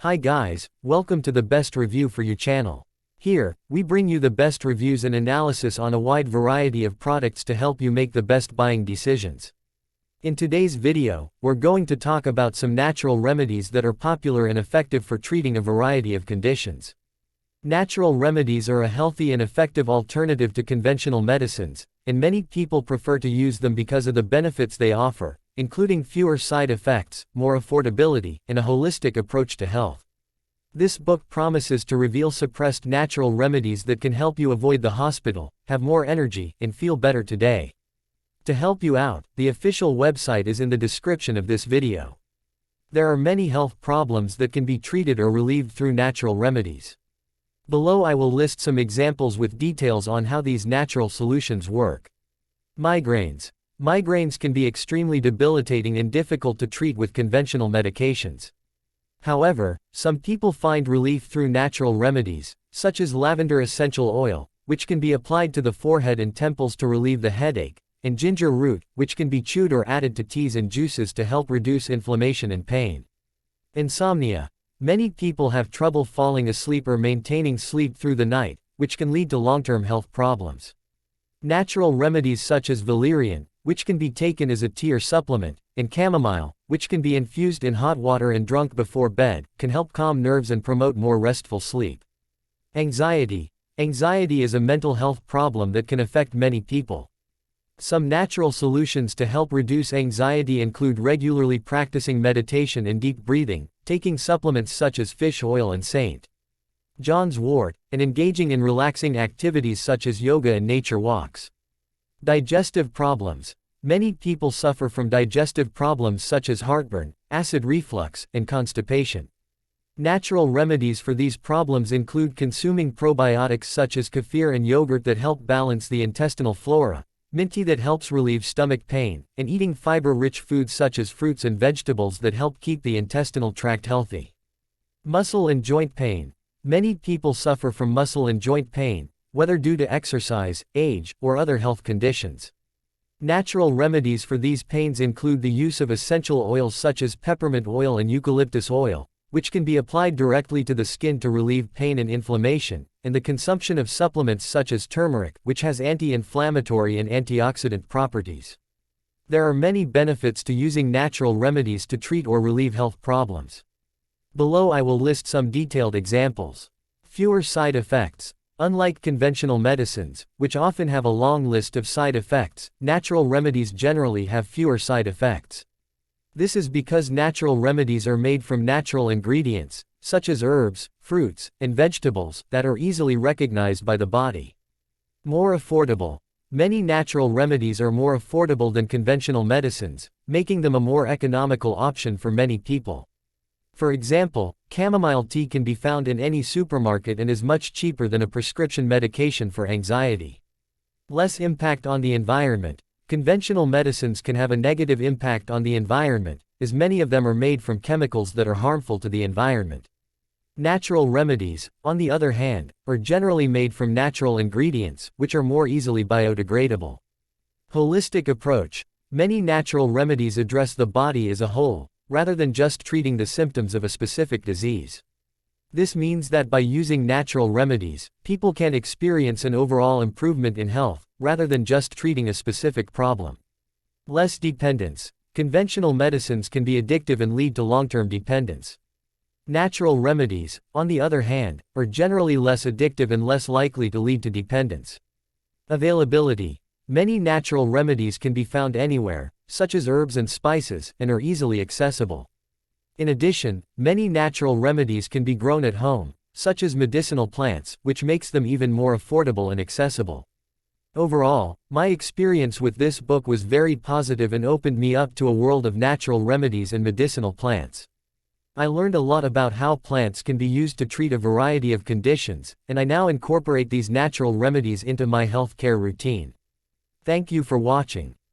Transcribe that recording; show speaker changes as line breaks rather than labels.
Hi guys, welcome to the best review for you channel. Here, we bring you the best reviews and analysis on a wide variety of products to help you make the best buying decisions. In today's video, we're going to talk about some natural remedies that are popular and effective for treating a variety of conditions. Natural remedies are a healthy and effective alternative to conventional medicines, and many people prefer to use them because of the benefits they offer, including fewer side effects, more affordability, and a holistic approach to health. This book promises to reveal suppressed natural remedies that can help you avoid the hospital, have more energy, and feel better today. To help you out, the official website is in the description of this video. There are many health problems that can be treated or relieved through natural remedies. Below I will list some examples with details on how these natural solutions work. Migraines. Migraines can be extremely debilitating and difficult to treat with conventional medications. However, some people find relief through natural remedies, such as lavender essential oil, which can be applied to the forehead and temples to relieve the headache, and ginger root, which can be chewed or added to teas and juices to help reduce inflammation and pain. Insomnia. Many people have trouble falling asleep or maintaining sleep through the night, which can lead to long-term health problems. Natural remedies such as valerian, which can be taken as a tea or supplement, and chamomile, which can be infused in hot water and drunk before bed, can help calm nerves and promote more restful sleep. Anxiety. Anxiety is a mental health problem that can affect many people. Some natural solutions to help reduce anxiety include regularly practicing meditation and deep breathing, taking supplements such as fish oil and St. John's wort, and engaging in relaxing activities such as yoga and nature walks. Digestive problems. Many people suffer from digestive problems such as heartburn, acid reflux, and constipation. Natural remedies for these problems include consuming probiotics such as kefir and yogurt that help balance the intestinal flora, mint tea that helps relieve stomach pain, and eating fiber-rich foods such as fruits and vegetables that help keep the intestinal tract healthy. Muscle and joint pain. Many people suffer from muscle and joint pain, whether due to exercise, age, or other health conditions. Natural remedies for these pains include the use of essential oils such as peppermint oil and eucalyptus oil, which can be applied directly to the skin to relieve pain and inflammation, and the consumption of supplements such as turmeric, which has anti-inflammatory and antioxidant properties. There are many benefits to using natural remedies to treat or relieve health problems. Below I will list some detailed examples. Fewer side effects. Unlike conventional medicines, which often have a long list of side effects, natural remedies generally have fewer side effects. This is because natural remedies are made from natural ingredients, such as herbs, fruits, and vegetables, that are easily recognized by the body. More affordable. Many natural remedies are more affordable than conventional medicines, making them a more economical option for many people. For example, chamomile tea can be found in any supermarket and is much cheaper than a prescription medication for anxiety. Less impact on the environment. Conventional medicines can have a negative impact on the environment, as many of them are made from chemicals that are harmful to the environment. Natural remedies, on the other hand, are generally made from natural ingredients, which are more easily biodegradable. Holistic approach. Many natural remedies address the body as a whole, rather than just treating the symptoms of a specific disease. This means that by using natural remedies, people can experience an overall improvement in health, rather than just treating a specific problem. Less dependence. Conventional medicines can be addictive and lead to long-term dependence. Natural remedies, on the other hand, are generally less addictive and less likely to lead to dependence. Availability. Many natural remedies can be found anywhere, such as herbs and spices, and are easily accessible. In addition, many natural remedies can be grown at home, such as medicinal plants, which makes them even more affordable and accessible. Overall, my experience with this book was very positive and opened me up to a world of natural remedies and medicinal plants. I learned a lot about how plants can be used to treat a variety of conditions, and I now incorporate these natural remedies into my healthcare routine. Thank you for watching.